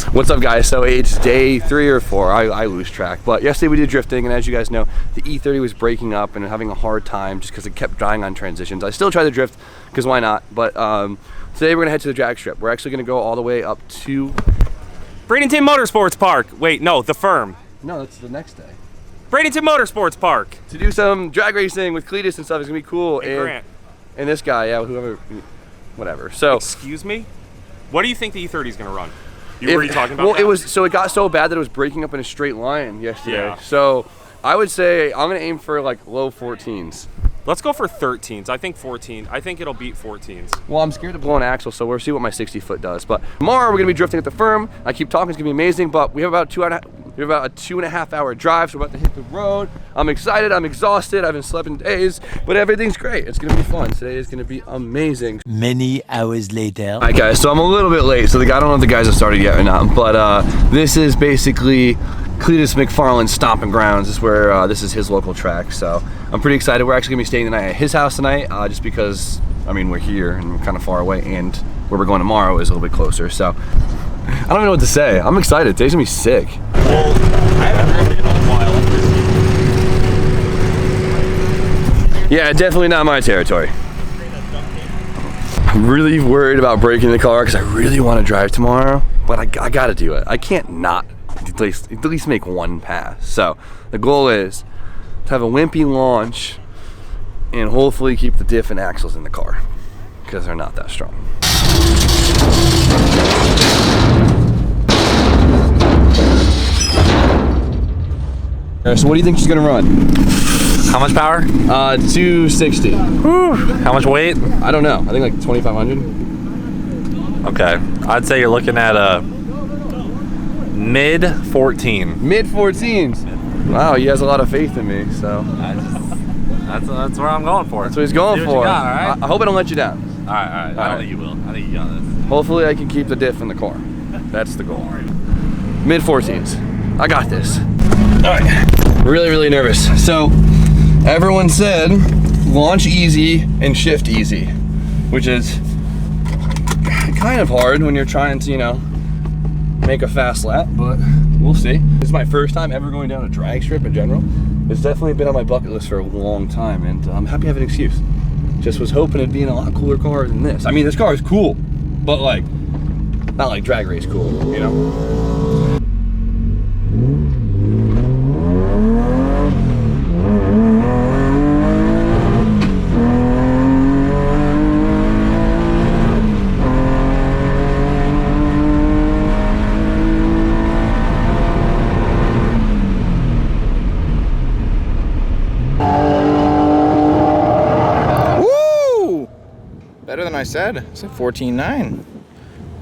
What's up, guys? So it's day 3 or 4. I lose track, but yesterday we did drifting, and as you guys know, the E30 was breaking up and having a hard time just because it kept dying on transitions. I still try to drift because why not? But today we're gonna head to the drag strip. We're actually gonna go all the way up to Bradenton Motorsports Park. Wait, no, the firm. No, that's the next day. Bradenton Motorsports Park. To do some drag racing with Cletus and stuff. It's gonna be cool. And Grant. And this guy, yeah, whoever, whatever. So. Excuse me? What do you think the E30 is gonna run? You were talking about well, that? it got so bad that it was breaking up in a straight line yesterday. Yeah. So I would say I'm gonna aim for like low 14s. Let's go for 13s. I think 14. I think it'll beat 14s. Well, I'm scared to blow an axle, so we'll see what my 60 foot does. But tomorrow we're gonna be drifting at the firm. I keep talking, it's gonna be amazing. But we have about a 2.5 hour drive, so we're about to hit the road. I'm excited. I'm exhausted. I haven't slept in days, but everything's great. It's gonna be fun. Today is gonna be amazing. Many hours later. All right, guys. So I'm a little bit late. So I don't know if the guys have started yet or not, but this is basically Cletus McFarland's stomping grounds. This is where this is his local track. So I'm pretty excited. We're actually gonna be staying the night at his house tonight, just because I mean we're here and we're kind of far away, and where we're going tomorrow is a little bit closer. So I don't even know what to say. I'm excited. Today's gonna be sick. Well, I haven't driven in a while. Yeah, definitely not my territory. I'm really worried about breaking the car because I really want to drive tomorrow, but I gotta do it. I can't not at least make one pass. So the goal is to have a wimpy launch and hopefully keep the diff and axles in the car because they're not that strong. So what do you think she's gonna run? How much power? 260. Whew. How much weight? I don't know. I think like 2,500. Okay, I'd say you're looking at a mid 14. Mid 14s. Wow, he has a lot of faith in me. So That's where I'm going for. that's what he's going for. You got, all right? I hope I don't let you down. All right. I don't think you will. I think you got this. Hopefully I can keep the diff in the car. That's the goal. Mid 14s. I got this. All right. Really nervous. So everyone said launch easy and shift easy, which is kind of hard when you're trying to, you know, make a fast lap, but we'll see. This is my first time ever going down a drag strip in general. It's definitely been on my bucket list for a long time, and I'm happy I have an excuse. Just was hoping it'd be in a lot cooler car than this. I mean, this car is cool, but like, not like drag race cool, you know? Better than I said. I said 14.9.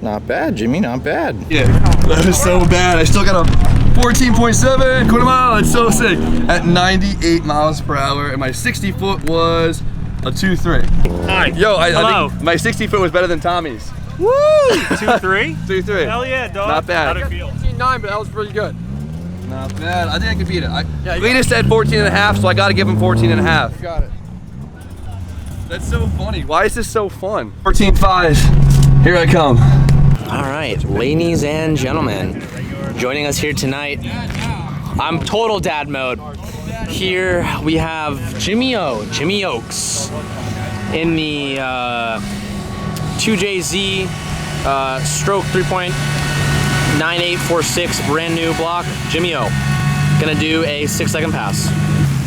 Not bad, Jimmy, not bad. Yeah, that is so bad. I still got a 14.7 quarter mile. It's so sick. At 98 miles per hour, and my 60 foot was a 2.3. Hi. Yo, I Hello. think my 60 foot was better than Tommy's. Woo! 2.3? 2.3. Hell yeah, dog. Not bad. How'd it feel? 14.9, but that was pretty good. Not bad. I think I could beat it. Cletus said 14 and a half, so I got to give him 14 and a half. You got it. That's so funny. Why is this so fun? 14.5. Here I come. All right, ladies and gentlemen, joining us here tonight, I'm total dad mode. Here we have Jimmy Oaks, in the 2JZ stroke 3.9846 brand new block. Jimmy O, gonna do a 6-second pass.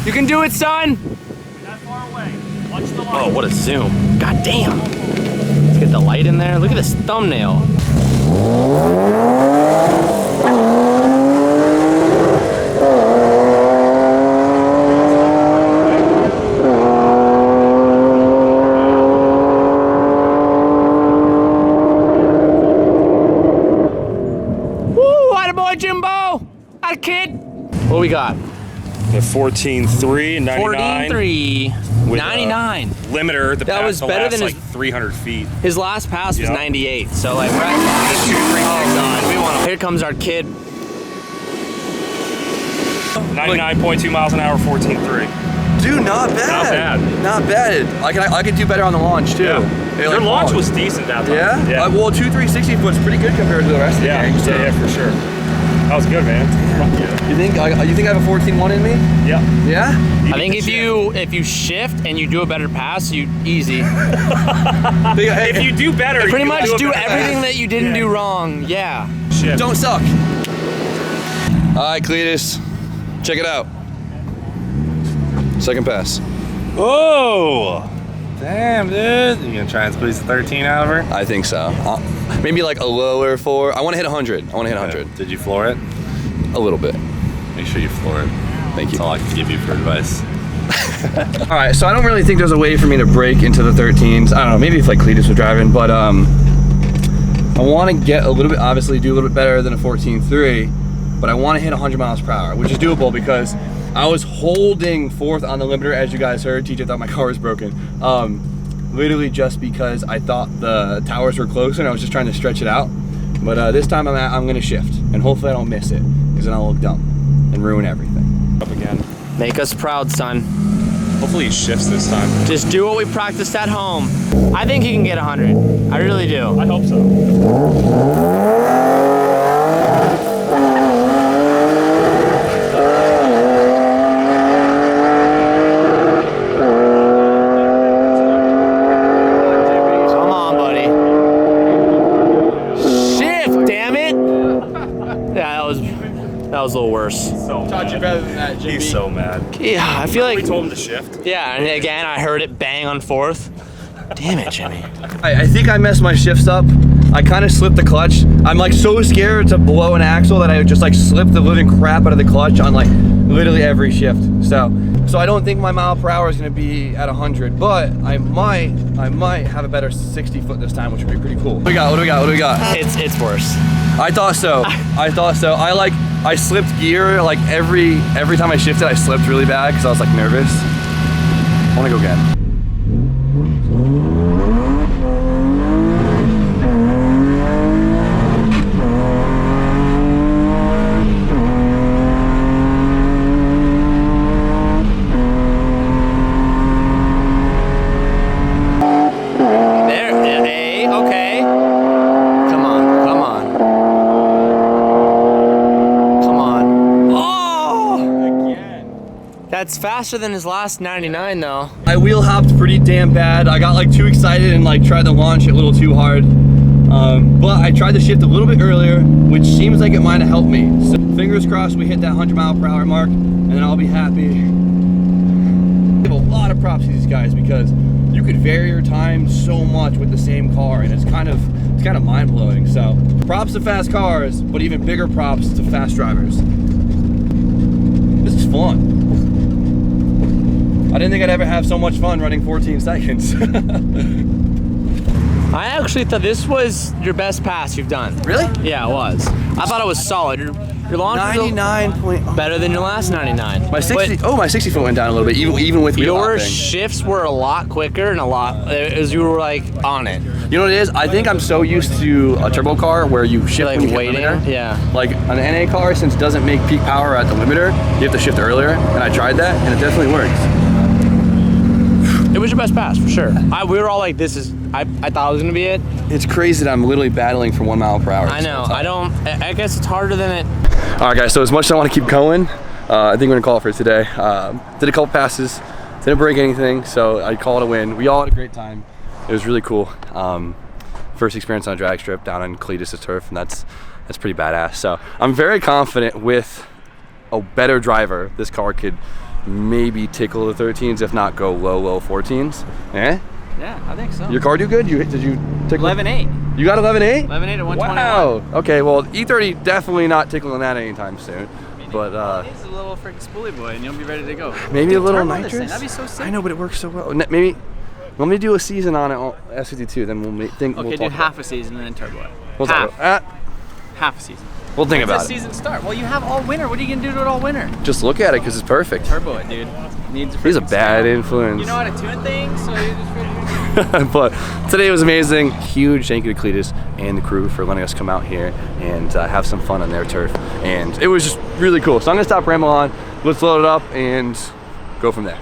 You can do it, son. That far away. Watch the light. Oh, what a zoom. God damn. Let's get the light in there. Look at this thumbnail. Woo, attaboy, Jimbo. Atta kid. What we got? The 14.3, 99. 14.3. With 99. Limiter, the That pass was to better last than like 300 feet. His last pass was Yep. 98. So like, we're at 2, 3, God, we want. Here comes our kid. 99.2 miles an hour, 14.3. Dude, not bad. Not bad. Not bad. I could do better on the launch too. Yeah. Hey, Your like, launch oh, was decent that time. Yeah? Yeah. Well, 2 360 foot's pretty good compared to the rest of the gang. So. Yeah, for sure. That was good, man. You think I have a 14.1 in me? Yeah. Yeah? I think if you shift and you do a better pass, you easy. If you do better, Pretty you much do better everything pass. that you didn't do wrong. Yeah. Shit. Don't suck. All right, Cletus, check it out. Second pass. Whoa! Damn, dude. You gonna try and squeeze the 13 out of her? I think so. Maybe like a lower 4. I want to hit 100. I want to hit 100. Did you floor it? A little bit. Make sure you floor it. Thank you. That's all I can give you for advice. All right, so I don't really think there's a way for me to break into the 13s. I don't know, maybe if like Cletus was driving, but I want to get a little bit, obviously do a little bit better than a 14.3, but I want to hit 100 miles per hour, which is doable because I was holding 4th on the limiter, as you guys heard. TJ thought my car was broken. Literally just because I thought the towers were closer and I was just trying to stretch it out. But this time I'm gonna shift, and hopefully I don't miss it, because then I'll look dumb and ruin everything. Up again. Make us proud, son. Hopefully he shifts this time. Just do what we practiced at home. I think he can get 100. I really do. I hope so. Come on, buddy. Shift, damn it. Yeah, that was a little worse. Taught you better than that, Jimmy. He's so mad. Yeah, I feel like. We told him to shift. Yeah, and again, I heard it bang on 4th. Damn it, Jimmy. I think I messed my shifts up. I kind of slipped the clutch. I'm like so scared to blow an axle that I just like slipped the living crap out of the clutch on like literally every shift. So I don't think my mile per hour is gonna be at 100, but I might have a better 60 foot this time, which would be pretty cool. What do we got? What do we got? What do we got? It's worse. I thought so. I thought so. I slipped gear like every time I shifted. I slipped really bad because I was like nervous. I want to go again. Okay. Come on. Oh! Again. That's faster than his last 99 though. I wheel hopped pretty damn bad. I got like too excited and like tried to launch it a little too hard. But I tried to shift a little bit earlier, which seems like it might have helped me. So fingers crossed we hit that 100 mile per hour mark, and then I'll be happy. I give a lot of props to these guys because you could vary your time so much with the same car, and it's kind of mind-blowing. So props to fast cars, but even bigger props to fast drivers. This is fun. I didn't think I'd ever have so much fun running 14 seconds. I actually thought this was your best pass you've done. Really? Yeah, it was. I thought it was solid. Your launch was 99 better than your last 99. My 60. Oh, my 60 foot went down a little bit, even with wheel Your hopping. shifts were a lot quicker and as you were like on it. You know what it is? I think I'm so used to a turbo car where you shift Like when you hit waiting. limiter. Yeah. Like an NA car, since it doesn't make peak power at the limiter, you have to shift earlier. And I tried that, and it definitely works. It was your best pass for sure. We were all like, this is. I thought it was gonna be it. It's crazy that I'm literally battling for 1 mile per hour. I know. I guess it's harder than it. All right, guys. So as much as I want to keep going, I think we're gonna call it for today. Did a couple passes, didn't break anything, so I call it a win. We all had a great time. It was really cool. First experience on a drag strip down on Cletus' turf, and that's pretty badass. So I'm very confident with a better driver, this car could maybe tickle the 13s, if not go low 14s. Eh? Yeah, I think so. Your car do good? Did you tickle? 11.8. You got 11.8? 11.8 at 121. Wow. Okay, well, E30 definitely not tickling that anytime soon. But It's a little freaking spoolie boy, and you'll be ready to go. maybe a little turbo this thing, nitrous. that'd be so sick. I know, but it works so well. Maybe let me do a season on it on S52. Then we'll think. Okay, we'll do talk half about a season and then turbo it. We'll half. talk about, Half a season. we'll think When's about the it. season start? Well, you have all winter. What are you gonna do to it all winter? Just look at it because it's perfect. Turbo it, dude. Needs a He's a freaking bad steer. influence. You know how to tune things, so you just freaking. But today was amazing. Huge thank you to Cletus and the crew for letting us come out here and have some fun on their turf. And it was just really cool. So I'm gonna stop rambling on. Let's load it up and go from there.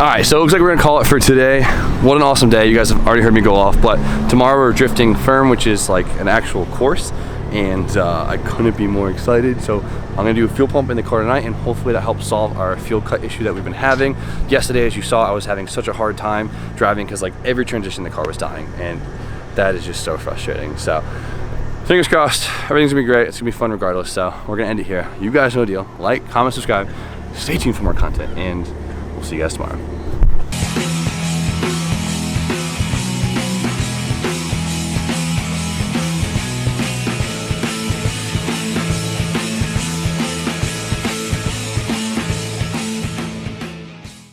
All right, so it looks like we're gonna call it for today. What an awesome day. You guys have already heard me go off, but tomorrow we're drifting Firm, which is like an actual course, and I couldn't be more excited. So I'm gonna do a fuel pump in the car tonight, and hopefully that helps solve our fuel cut issue that we've been having. Yesterday, as you saw, I was having such a hard time driving because like every transition in the car was dying, and that is just so frustrating. So fingers crossed, everything's gonna be great. It's gonna be fun regardless. So we're gonna end it here. You guys know the deal. Like, comment, subscribe. Stay tuned for more content, and we'll see you guys tomorrow.